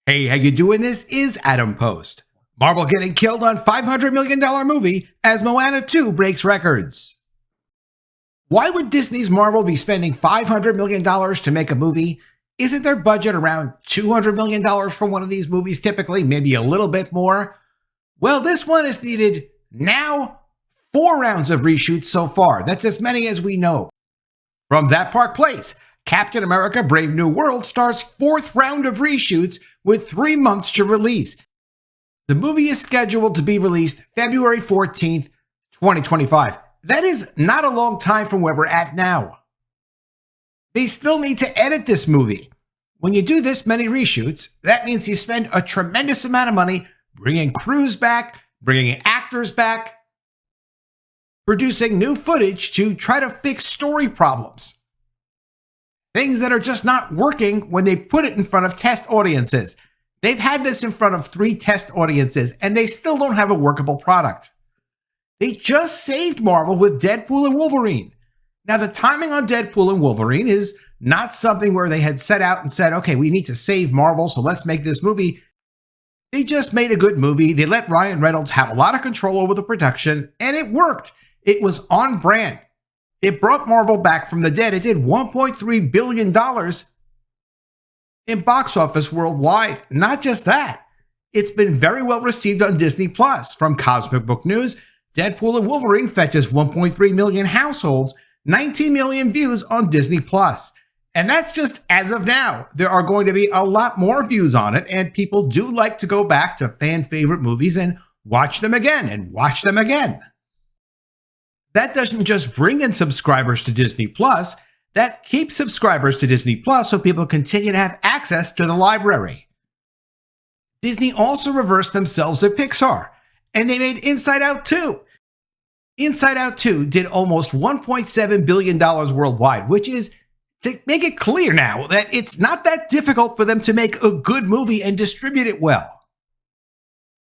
Hey, how you doing? This is Adam Post. Marvel getting killed on $500 million movie as Moana 2 breaks records. Why would Disney's Marvel be spending $500 million to make a movie? Isn't their budget around $200 million for one of these movies typically, maybe a little bit more? Well, this one has needed now 4 rounds of reshoots so far. That's as many as we know. From That Park Place, Captain America Brave New World stars 4th round of reshoots with 3 months to release. The movie is scheduled to be released February 14th, 2025. That is not a long time from where we're at now. They still need to edit this movie. When you do this many reshoots, that means you spend a tremendous amount of money bringing crews back, bringing actors back, producing new footage to try to fix story problems. Things that are just not working when they put it in front of test audiences. They've had this in front of 3 test audiences, and they still don't have a workable product. They just saved Marvel with Deadpool and Wolverine. Now, the timing on Deadpool and Wolverine is not something where they had set out and said, okay, we need to save Marvel, so let's make this movie. They just made a good movie. They let Ryan Reynolds have a lot of control over the production, and it worked. It was on brand. It brought Marvel back from the dead. It did $1.3 billion in box office worldwide. Not just that, it's been very well received on Disney+. From Cosmic Book News, Deadpool and Wolverine fetches 1.3 million households, 19 million views on Disney+. And that's just as of now. There are going to be a lot more views on it, and people do like to go back to fan favorite movies and watch them again and watch them again. That doesn't just bring in subscribers to Disney+, that keeps subscribers to Disney+, so people continue to have access to the library. Disney also reversed themselves at Pixar, and they made Inside Out 2. Inside Out 2 did almost $1.7 billion worldwide, which is, to make it clear now, that it's not that difficult for them to make a good movie and distribute it well.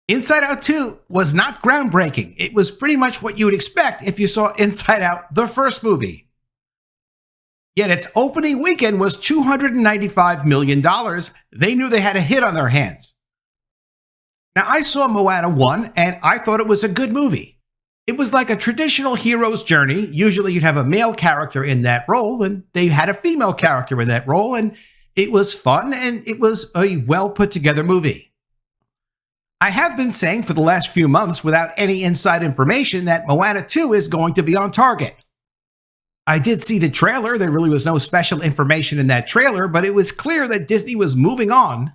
Inside Out 2 was not groundbreaking. It was pretty much what you would expect if you saw Inside Out, the first movie. Yet its opening weekend was $295 million. They knew they had a hit on their hands. Now, I saw Moana 1, and I thought it was a good movie. It was like a traditional hero's journey. Usually you'd have a male character in that role, and they had a female character in that role, and it was fun, and it was a well-put-together movie. I have been saying for the last few months without any inside information that Moana 2 is going to be on target. I did see the trailer. There really was no special information in that trailer, but it was clear that Disney was moving on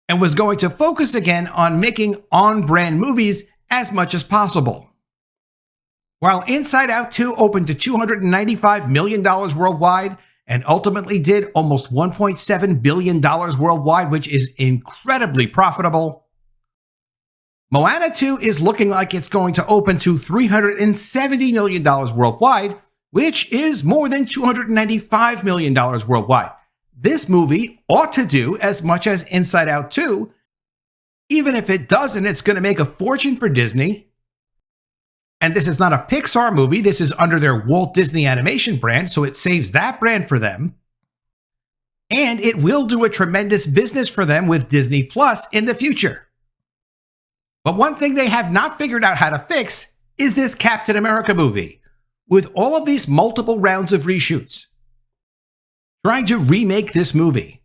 and was going to focus again on making on-brand movies as much as possible. While Inside Out 2 opened to $295 million worldwide, and ultimately did almost $1.7 billion worldwide, which is incredibly profitable, Moana 2 is looking like it's going to open to $370 million worldwide, which is more than $295 million worldwide. This movie ought to do as much as Inside Out 2. Even if it doesn't, it's going to make a fortune for Disney. And this is not a Pixar movie. This is under their Walt Disney Animation brand, so it saves that brand for them. And it will do a tremendous business for them with Disney Plus in the future. But one thing they have not figured out how to fix is this Captain America movie. With all of these multiple rounds of reshoots, trying to remake this movie,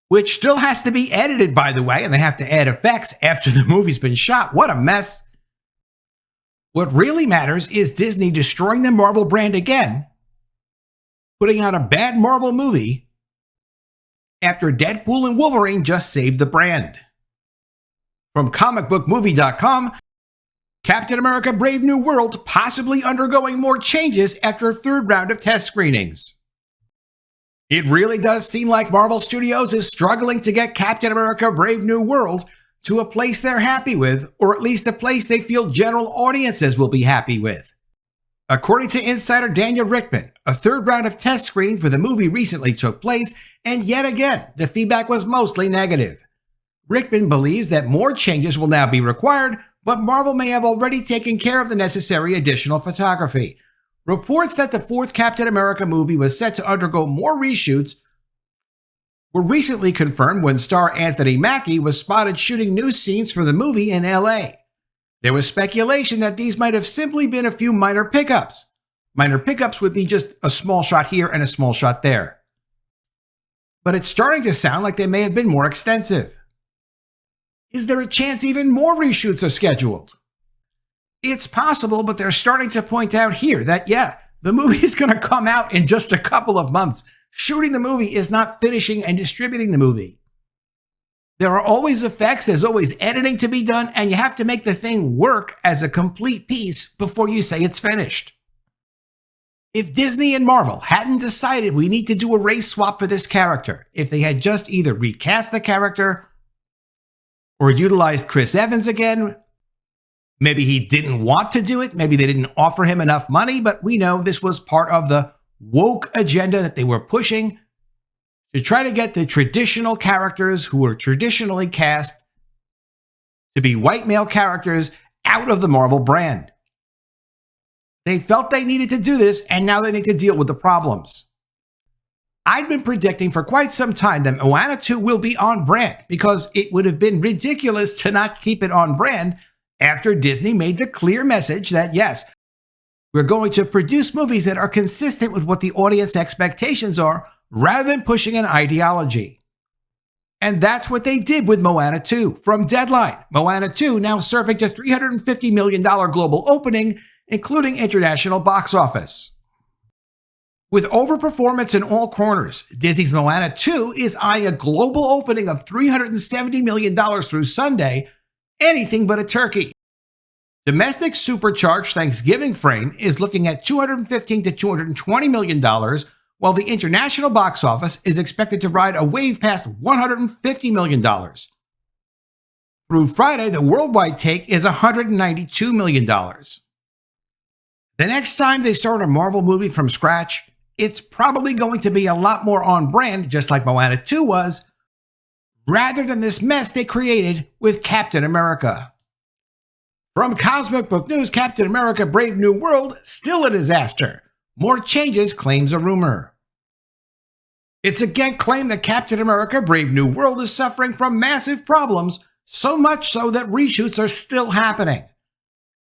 which still has to be edited, by the way, and they have to add effects after the movie's been shot. What a mess. What really matters is Disney destroying the Marvel brand again, putting out a bad Marvel movie after Deadpool and Wolverine just saved the brand. From comicbookmovie.com, Captain America Brave New World possibly undergoing more changes after a 3rd round of test screenings. It really does seem like Marvel Studios is struggling to get Captain America Brave New World to a place they're happy with, or at least a place they feel general audiences will be happy with. According to insider Daniel Rickman, a 3rd round of test screening for the movie recently took place, and yet again, the feedback was mostly negative. Rickman believes that more changes will now be required, but Marvel may have already taken care of the necessary additional photography. Reports that the 4th Captain America movie was set to undergo more reshoots were recently confirmed when star Anthony Mackie was spotted shooting new scenes for the movie in LA. There was speculation that these might have simply been a few minor pickups. Minor pickups would be just a small shot here and a small shot there. But it's starting to sound like they may have been more extensive. Is there a chance even more reshoots are scheduled? It's possible, but they're starting to point out here that, the movie is going to come out in just a couple of months. Shooting the movie is not finishing and distributing the movie. There are always effects, there's always editing to be done, and you have to make the thing work as a complete piece before you say it's finished. If Disney and Marvel hadn't decided we need to do a race swap for this character, if they had just either recast the character or utilized Chris Evans again, maybe he didn't want to do it, maybe they didn't offer him enough money, but we know this was part of the woke agenda that they were pushing to try to get the traditional characters who were traditionally cast to be white male characters out of the Marvel brand. They felt they needed to do this, and now they need to deal with the problems. I'd been predicting for quite some time that Moana 2 will be on brand because it would have been ridiculous to not keep it on brand after Disney made the clear message that, yes, we're going to produce movies that are consistent with what the audience expectations are rather than pushing an ideology. And that's what they did with Moana 2. From Deadline, Moana 2 now surfing to $350 million global opening, including international box office. With overperformance in all corners, Disney's Moana 2 is eyeing a global opening of $370 million through Sunday, anything but a turkey. Domestic supercharged Thanksgiving frame is looking at $215 to $220 million, while the international box office is expected to ride a wave past $150 million. Through Friday, the worldwide take is $192 million. The next time they start a Marvel movie from scratch, it's probably going to be a lot more on brand, just like Moana 2 was, rather than this mess they created with Captain America. From Cosmic Book News, Captain America Brave New World, still a disaster. More changes, claims a rumor. It's again claimed that Captain America Brave New World is suffering from massive problems, so much so that reshoots are still happening.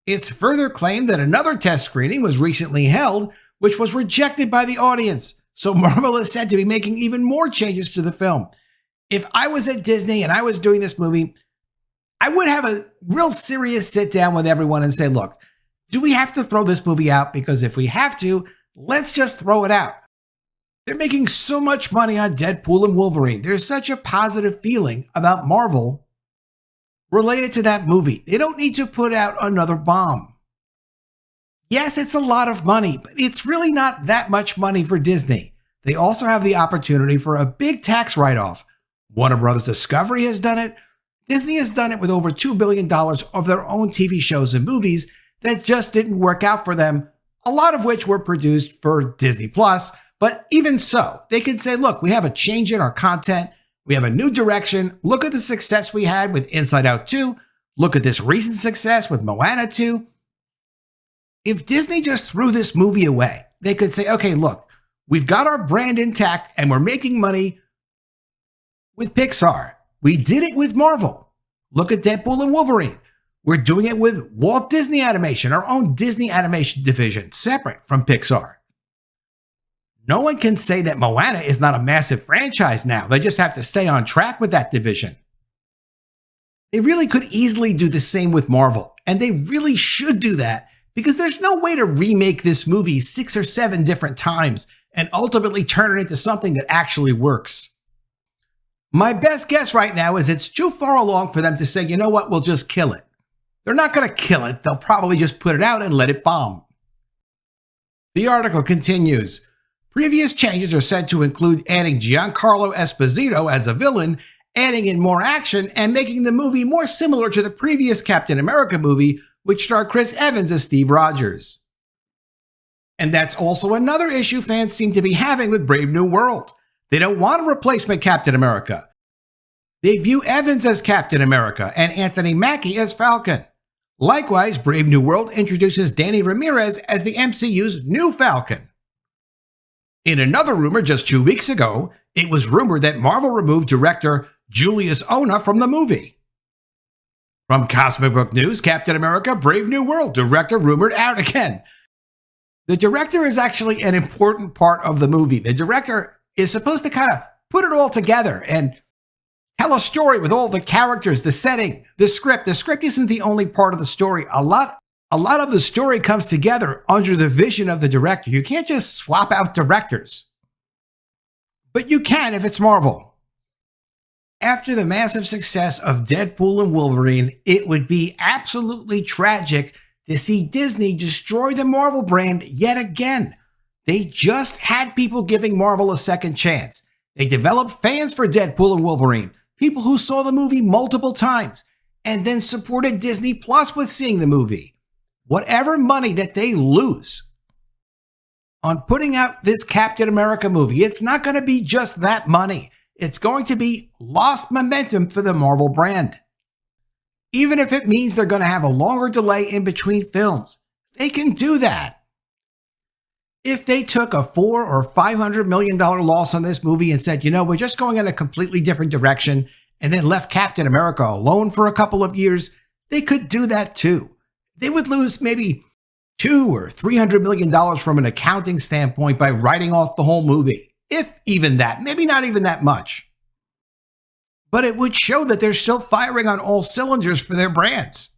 It's further claimed that another test screening was recently held, which was rejected by the audience, so Marvel is said to be making even more changes to the film. If I was at Disney and I was doing this movie, I would have a real serious sit down with everyone and say, look, do we have to throw this movie out? Because if we have to, let's just throw it out. They're making so much money on Deadpool and Wolverine. There's such a positive feeling about Marvel related to that movie. They don't need to put out another bomb. Yes, it's a lot of money, but it's really not that much money for Disney. They also have the opportunity for a big tax write-off. Warner Brothers Discovery has done it. Disney has done it with over $2 billion of their own TV shows and movies that just didn't work out for them, a lot of which were produced for Disney+. But even so, they can say, look, we have a change in our content. We have a new direction. Look at the success we had with Inside Out 2. Look at this recent success with Moana 2. If Disney just threw this movie away, they could say, okay, look, we've got our brand intact and we're making money with Pixar. We did it with Marvel. Look at Deadpool and Wolverine. We're doing it with Walt Disney Animation, our own Disney Animation division, separate from Pixar. No one can say that Moana is not a massive franchise now. They just have to stay on track with that division. They really could easily do the same with Marvel, and they really should do that because there's no way to remake this movie 6 or 7 different times and ultimately turn it into something that actually works. My best guess right now is it's too far along for them to say, you know what, we'll just kill it. They're not going to kill it. They'll probably just put it out and let it bomb. The article continues. Previous changes are said to include adding Giancarlo Esposito as a villain, adding in more action, and making the movie more similar to the previous Captain America movie, which starred Chris Evans as Steve Rogers. And that's also another issue fans seem to be having with Brave New World. They don't want a replacement Captain America. They view Evans as Captain America and Anthony Mackie as Falcon. Likewise, Brave New World introduces Danny Ramirez as the MCU's new Falcon. In another rumor just 2 weeks ago, it was rumored that Marvel removed director Julius Ona from the movie. From comic book news, Captain America Brave New World director rumored out again. The director is actually an important part of the movie. The director is supposed to kind of put it all together and tell a story with all the characters, the setting, the script. The script isn't the only part of the story. A lot of the story comes together under the vision of the director. You can't just swap out directors. But you can if it's Marvel. After the massive success of Deadpool and Wolverine, it would be absolutely tragic to see Disney destroy the Marvel brand yet again. They just had people giving Marvel a second chance. They developed fans for Deadpool and Wolverine, people who saw the movie multiple times, and then supported Disney Plus with seeing the movie. Whatever money that they lose on putting out this Captain America movie, it's not going to be just that money. It's going to be lost momentum for the Marvel brand. Even if it means they're going to have a longer delay in between films, they can do that. If they took a $400 or $500 million loss on this movie and said, we're just going in a completely different direction, and then left Captain America alone for a couple of years, they could do that too. They would lose maybe $200 or $300 million from an accounting standpoint by writing off the whole movie. If even that, maybe not even that much. But it would show that they're still firing on all cylinders for their brands.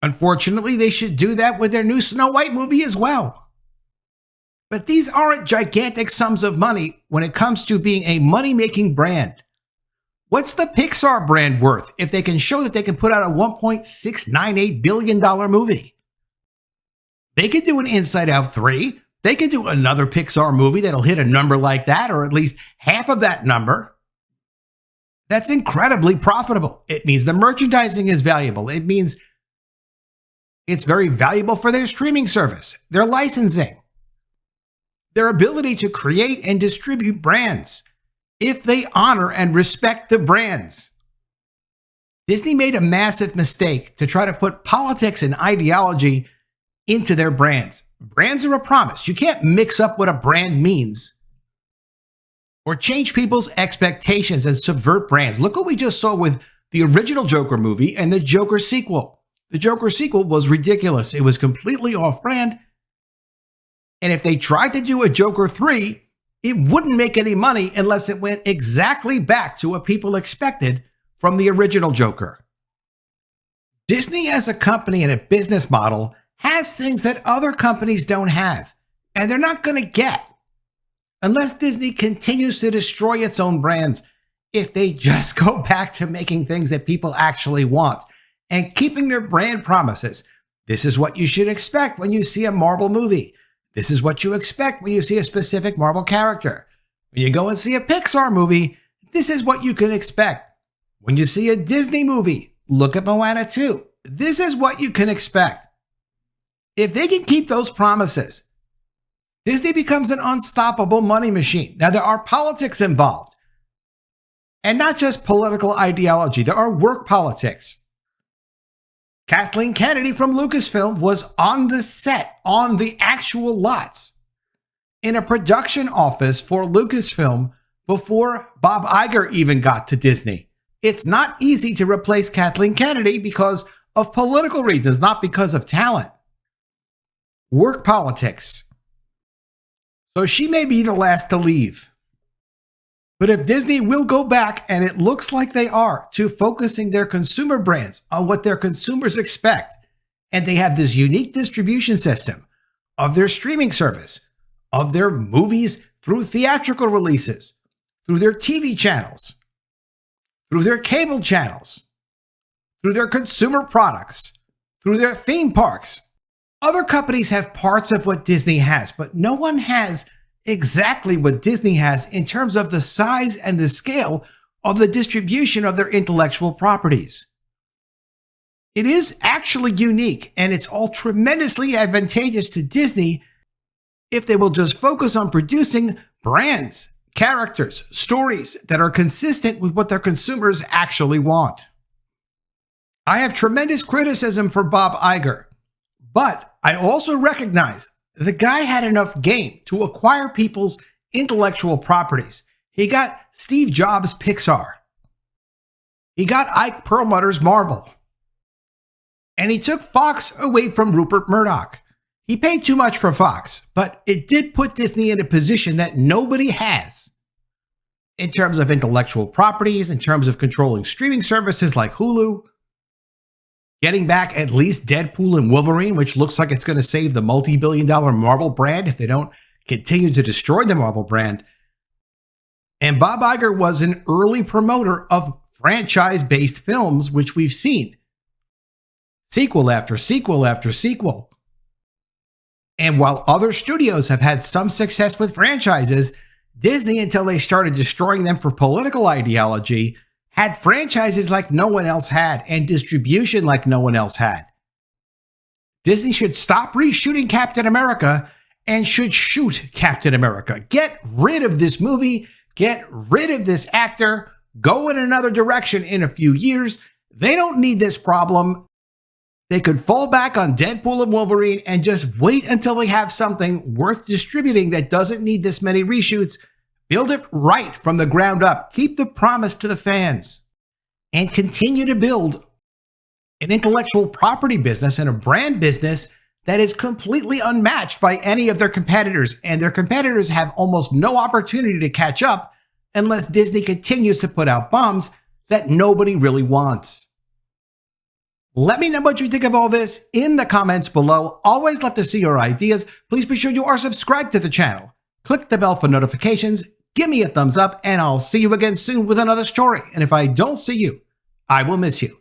Unfortunately, they should do that with their new Snow White movie as well. But these aren't gigantic sums of money when it comes to being a money-making brand. What's the Pixar brand worth if they can show that they can put out a $1.698 billion movie? They could do an Inside Out 3. They could do another Pixar movie that'll hit a number like that, or at least half of that number. That's incredibly profitable. It means the merchandising is valuable. It means it's very valuable for their streaming service, their licensing, their ability to create and distribute brands if they honor and respect the brands. Disney made a massive mistake to try to put politics and ideology into their brands. Brands are a promise. You can't mix up what a brand means or change people's expectations and subvert brands. Look what we just saw with the original Joker movie and the Joker sequel. The Joker sequel was ridiculous. It was completely off-brand. And if they tried to do a Joker 3, it wouldn't make any money unless it went exactly back to what people expected from the original Joker. Disney as a company and a business model has things that other companies don't have, and they're not going to get unless Disney continues to destroy its own brands. If they just go back to making things that people actually want and keeping their brand promises. This is what you should expect when you see a Marvel movie. This is what you expect when you see a specific Marvel character. When you go and see a Pixar movie, this is what you can expect. When you see a Disney movie, look at Moana 2. This is what you can expect. If they can keep those promises, Disney becomes an unstoppable money machine. Now, there are politics involved, and not just political ideology. There are work politics. Kathleen Kennedy from Lucasfilm was on the set, on the actual lots, in a production office for Lucasfilm before Bob Iger even got to Disney. It's not easy to replace Kathleen Kennedy because of political reasons, not because of talent. Work politics. So she may be the last to leave. But if Disney will go back, and it looks like they are, to focusing their consumer brands on what their consumers expect, and they have this unique distribution system of their streaming service, of their movies through theatrical releases, through their TV channels, through their cable channels, through their consumer products, through their theme parks. Other companies have parts of what Disney has, but no one has exactly what Disney has in terms of the size and the scale of the distribution of their intellectual properties. It is actually unique, and it's all tremendously advantageous to Disney if they will just focus on producing brands, characters, stories that are consistent with what their consumers actually want. I have tremendous criticism for Bob Iger, but I also recognize the guy had enough game to acquire people's intellectual properties. He got Steve Jobs' Pixar. He got Ike Perlmutter's Marvel. And he took Fox away from Rupert Murdoch. He paid too much for Fox, but it did put Disney in a position that nobody has. In terms of intellectual properties, in terms of controlling streaming services like Hulu, getting back at least Deadpool and Wolverine, which looks like it's going to save the multi-billion-dollar Marvel brand if they don't continue to destroy the Marvel brand. And Bob Iger was an early promoter of franchise-based films, which we've seen. Sequel after sequel after sequel. And while other studios have had some success with franchises, Disney, until they started destroying them for political ideology, had franchises like no one else had and distribution like no one else had. Disney should stop reshooting Captain America and should shoot Captain America. Get rid of this movie, get rid of this actor, go in another direction in a few years. They don't need this problem. They could fall back on Deadpool and Wolverine and just wait until they have something worth distributing that doesn't need this many reshoots. Build it right from the ground up. Keep the promise to the fans. And continue to build an intellectual property business and a brand business that is completely unmatched by any of their competitors. And their competitors have almost no opportunity to catch up unless Disney continues to put out bombs that nobody really wants. Let me know what you think of all this in the comments below. Always love to see your ideas. Please be sure you are subscribed to the channel. Click the bell for notifications. Give me a thumbs up, and I'll see you again soon with another story. And if I don't see you, I will miss you.